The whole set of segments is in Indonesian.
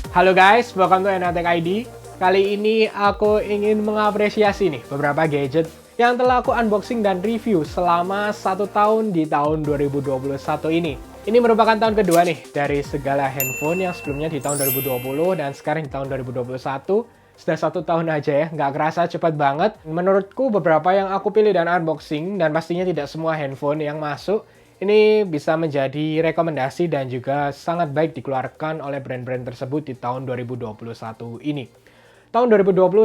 Halo guys, welcome to Enatek ID. Kali ini aku ingin mengapresiasi nih beberapa gadget yang telah aku unboxing dan review selama 1 tahun di tahun 2021 ini. Ini merupakan tahun kedua nih dari segala handphone yang sebelumnya di tahun 2020 dan sekarang di tahun 2021. Sudah 1 tahun aja ya, nggak kerasa cepat banget. Menurutku beberapa yang aku pilih dan unboxing, dan pastinya tidak semua handphone yang masuk, ini bisa menjadi rekomendasi dan juga sangat baik dikeluarkan oleh brand-brand tersebut di tahun 2021 ini. Tahun 2021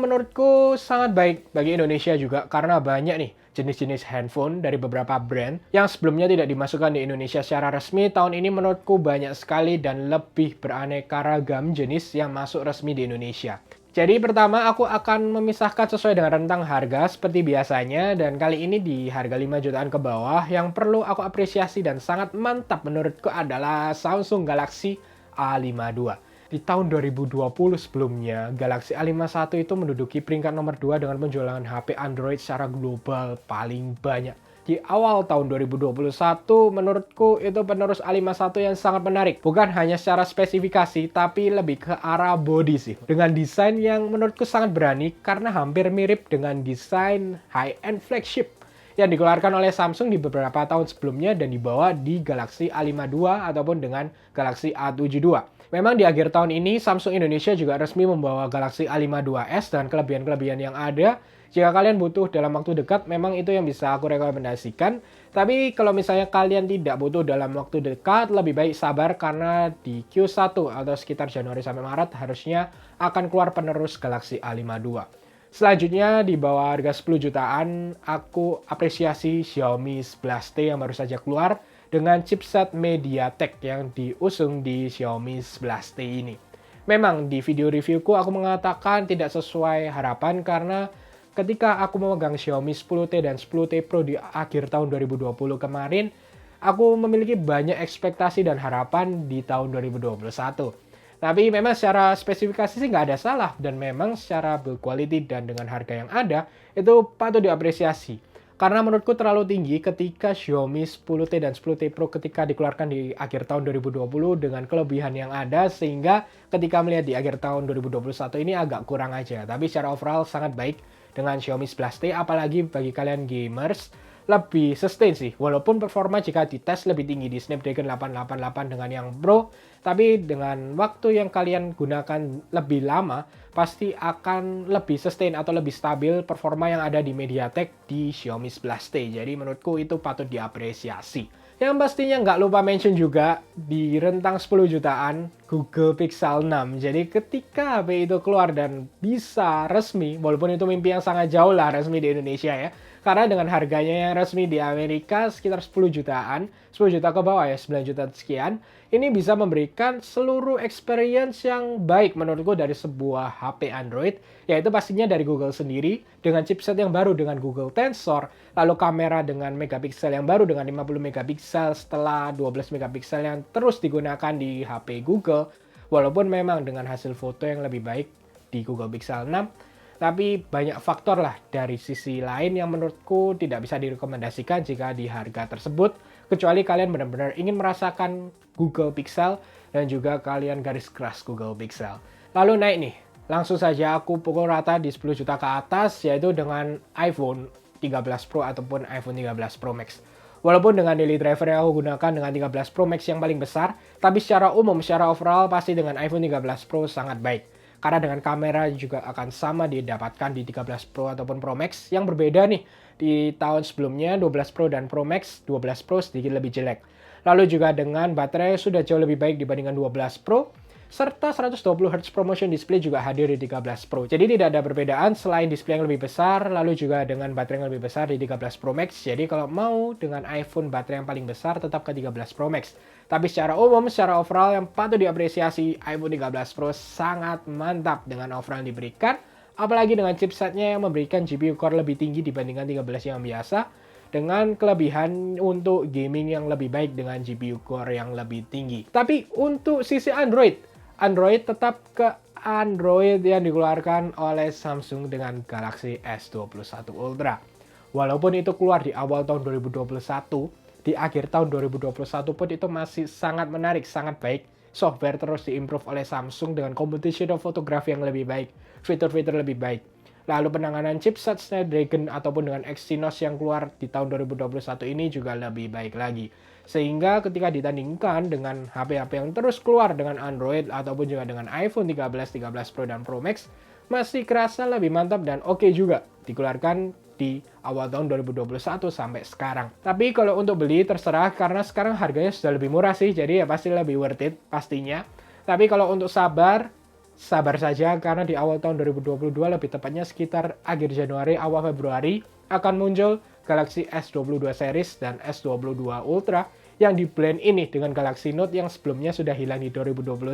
menurutku sangat baik bagi Indonesia juga karena banyak nih jenis-jenis handphone dari beberapa brand yang sebelumnya tidak dimasukkan di Indonesia secara resmi. Tahun ini menurutku banyak sekali dan lebih beraneka ragam jenis yang masuk resmi di Indonesia. Jadi pertama aku akan memisahkan sesuai dengan rentang harga seperti biasanya, dan kali ini di harga 5 jutaan ke bawah. Yang perlu aku apresiasi dan sangat mantap menurutku adalah Samsung Galaxy A52. Di tahun 2020 sebelumnya, Galaxy A51 itu menduduki peringkat nomor 2 dengan penjualan HP Android secara global paling banyak. Di awal tahun 2021, menurutku itu penerus A51 yang sangat menarik. Bukan hanya secara spesifikasi, tapi lebih ke arah body sih. Dengan desain yang menurutku sangat berani karena hampir mirip dengan desain high-end flagship yang dikeluarkan oleh Samsung di beberapa tahun sebelumnya dan dibawa di Galaxy A52 ataupun dengan Galaxy A72. Memang di akhir tahun ini Samsung Indonesia juga resmi membawa Galaxy A52s dan kelebihan-kelebihan yang ada. Jika kalian butuh dalam waktu dekat, memang itu yang bisa aku rekomendasikan. Tapi kalau misalnya kalian tidak butuh dalam waktu dekat, lebih baik sabar karena di Q1 atau sekitar Januari sampai Maret harusnya akan keluar penerus Galaxy A52. Selanjutnya di bawah harga 10 jutaan, aku apresiasi Xiaomi 11T yang baru saja keluar dengan chipset MediaTek yang diusung di Xiaomi 11T ini. Memang di video reviewku aku mengatakan tidak sesuai harapan karena ketika aku memegang Xiaomi 10T dan 10T Pro di akhir tahun 2020 kemarin, aku memiliki banyak ekspektasi dan harapan di tahun 2021. Tapi memang secara spesifikasi sih nggak ada salah, dan memang secara build quality dan dengan harga yang ada, itu patut diapresiasi. Karena menurutku terlalu tinggi ketika Xiaomi 10T dan 10T Pro ketika dikeluarkan di akhir tahun 2020 dengan kelebihan yang ada, sehingga ketika melihat di akhir tahun 2021 ini agak kurang aja. Tapi secara overall sangat baik dengan Xiaomi 11T, apalagi bagi kalian gamers, lebih sustain sih. Walaupun performa jika dites lebih tinggi di Snapdragon 888 dengan yang Pro, tapi dengan waktu yang kalian gunakan lebih lama, pasti akan lebih sustain atau lebih stabil performa yang ada di MediaTek di Xiaomi 11T. Jadi menurutku itu patut diapresiasi. Yang pastinya nggak lupa mention juga di rentang 10 jutaan Google Pixel 6. Jadi ketika HP itu keluar dan bisa resmi, walaupun itu mimpi yang sangat jauh lah resmi di Indonesia ya. Karena dengan harganya yang resmi di Amerika sekitar 10 jutaan, 10 juta ke bawah ya, 9 juta sekian, ini bisa memberikan seluruh experience yang baik menurutku dari sebuah HP Android, yaitu pastinya dari Google sendiri, dengan chipset yang baru dengan Google Tensor, lalu kamera dengan megapiksel yang baru dengan 50 megapiksel setelah 12 megapiksel yang terus digunakan di HP Google, walaupun memang dengan hasil foto yang lebih baik di Google Pixel 6, tapi banyak faktor lah dari sisi lain yang menurutku tidak bisa direkomendasikan jika di harga tersebut, kecuali kalian benar-benar ingin merasakan Google Pixel dan juga kalian garis keras Google Pixel. Lalu naik nih, langsung saja aku pukul rata di 10 juta ke atas, yaitu dengan iPhone 13 Pro ataupun iPhone 13 Pro Max. Walaupun dengan daily driver yang aku gunakan dengan 13 Pro Max yang paling besar, tapi secara umum, secara overall pasti dengan iPhone 13 Pro sangat baik. Karena dengan kamera juga akan sama didapatkan di 13 Pro ataupun Pro Max. Yang berbeda nih, di tahun sebelumnya 12 Pro dan Pro Max, 12 Pro sedikit lebih jelek. Lalu juga dengan baterai sudah jauh lebih baik dibandingkan 12 Pro, serta 120Hz ProMotion display juga hadir di 13 Pro. Jadi tidak ada perbedaan selain display yang lebih besar, lalu juga dengan baterai yang lebih besar di 13 Pro Max. Jadi kalau mau dengan iPhone baterai yang paling besar tetap ke 13 Pro Max. Tapi secara umum, secara overall yang patut diapresiasi, iPhone 13 Pro sangat mantap dengan overall yang diberikan. Apalagi dengan chipsetnya yang memberikan GPU core lebih tinggi dibandingkan 13 yang biasa, dengan kelebihan untuk gaming yang lebih baik dengan GPU core yang lebih tinggi. Tapi untuk sisi Android tetap ke Android yang dikeluarkan oleh Samsung dengan Galaxy S21 Ultra. Walaupun itu keluar di awal tahun 2021, di akhir tahun 2021 pun itu masih sangat menarik, sangat baik software terus diimprove oleh Samsung dengan computational photography yang lebih baik, fitur-fitur lebih baik. Lalu penanganan chipset Snapdragon ataupun dengan Exynos yang keluar di tahun 2021 ini juga lebih baik lagi. Sehingga ketika ditandingkan dengan HP-HP yang terus keluar dengan Android ataupun juga dengan iPhone 13, 13 Pro dan Pro Max, masih kerasa lebih mantap dan oke juga dikeluarkan di awal tahun 2021 sampai sekarang. Tapi kalau untuk beli terserah karena sekarang harganya sudah lebih murah sih, jadi ya pasti lebih worth it pastinya. Tapi kalau untuk sabar saja karena di awal tahun 2022 lebih tepatnya sekitar akhir Januari awal Februari akan muncul Galaxy S22 series dan S22 Ultra yang di blend ini dengan Galaxy Note yang sebelumnya sudah hilang di 2021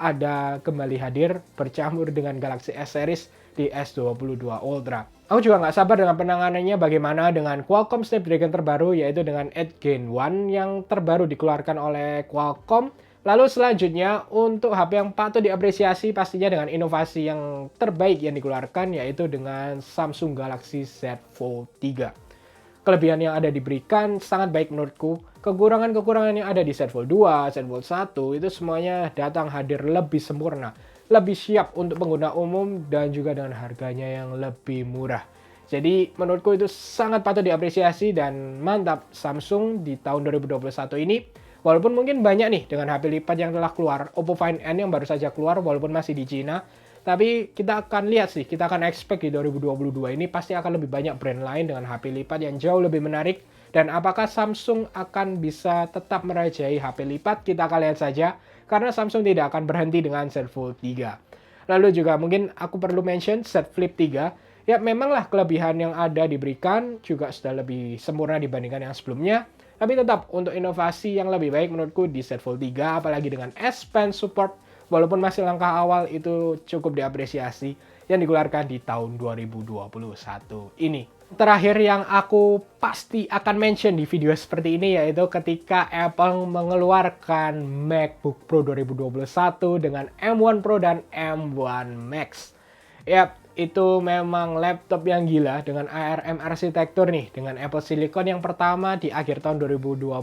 ada kembali hadir bercampur dengan Galaxy S series di S22 Ultra. Aku juga nggak sabar dengan penanganannya bagaimana dengan Qualcomm Snapdragon terbaru yaitu dengan 8 Gen 1 yang terbaru dikeluarkan oleh Qualcomm. Lalu selanjutnya untuk HP yang patut diapresiasi pastinya dengan inovasi yang terbaik yang dikeluarkan yaitu dengan Samsung Galaxy Z Fold 3. Kelebihan yang ada diberikan sangat baik menurutku. Kekurangan-kekurangan yang ada di Z Fold 2, Z Fold 1 itu semuanya datang hadir lebih sempurna, lebih siap untuk pengguna umum dan juga dengan harganya yang lebih murah. Jadi menurutku itu sangat patut diapresiasi dan mantap Samsung di tahun 2021 ini. Walaupun mungkin banyak nih dengan HP lipat yang telah keluar, Oppo Find N yang baru saja keluar walaupun masih di Cina. Tapi kita akan lihat sih, kita akan expect di 2022 ini pasti akan lebih banyak brand lain dengan HP lipat yang jauh lebih menarik. Dan apakah Samsung akan bisa tetap merajai HP lipat, kita akan lihat saja. Karena Samsung tidak akan berhenti dengan Z Fold 3. Lalu juga mungkin aku perlu mention Z Flip 3. Ya memanglah kelebihan yang ada diberikan juga sudah lebih sempurna dibandingkan yang sebelumnya. Tapi tetap untuk inovasi yang lebih baik menurutku di Z Fold 3 apalagi dengan S Pen support walaupun masih langkah awal itu cukup diapresiasi yang dikeluarkan di tahun 2021 ini. Terakhir yang aku pasti akan mention di video seperti ini yaitu ketika Apple mengeluarkan MacBook Pro 2021 dengan M1 Pro dan M1 Max. Yap, itu memang laptop yang gila dengan ARM arsitektur nih, dengan Apple Silicon yang pertama di akhir tahun 2020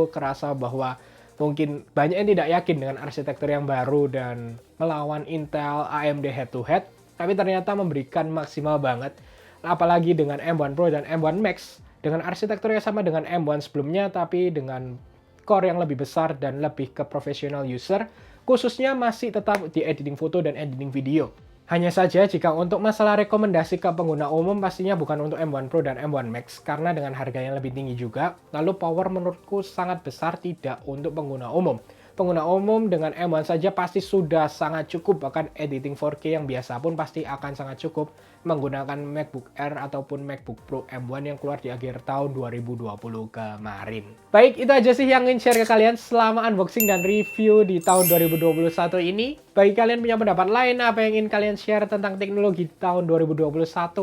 kerasa bahwa mungkin banyak yang tidak yakin dengan arsitektur yang baru dan melawan Intel AMD head to head, tapi ternyata memberikan maksimal banget. Apalagi dengan M1 Pro dan M1 Max dengan arsitektur yang sama dengan M1 sebelumnya tapi dengan core yang lebih besar dan lebih ke professional user, khususnya masih tetap di editing foto dan editing video. Hanya saja jika untuk masalah rekomendasi ke pengguna umum pastinya bukan untuk M1 Pro dan M1 Max karena dengan harga yang lebih tinggi juga. Lalu power menurutku sangat besar tidak untuk pengguna umum. Pengguna umum dengan M1 saja pasti sudah sangat cukup, bahkan editing 4K yang biasa pun pasti akan sangat cukup menggunakan MacBook Air ataupun MacBook Pro M1 yang keluar di akhir tahun 2020 kemarin. Baik, itu aja sih yang ingin share ke kalian selama unboxing dan review di tahun 2021 ini. Bagi kalian punya pendapat lain apa yang ingin kalian share tentang teknologi di tahun 2021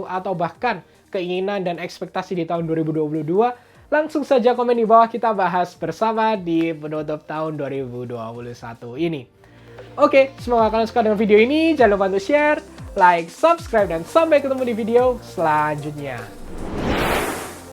atau bahkan keinginan dan ekspektasi di tahun 2022, langsung saja komen di bawah kita bahas bersama di penutup tahun 2021 ini. Oke, semoga kalian suka dengan video ini. Jangan lupa untuk share, like, subscribe, dan sampai ketemu di video selanjutnya.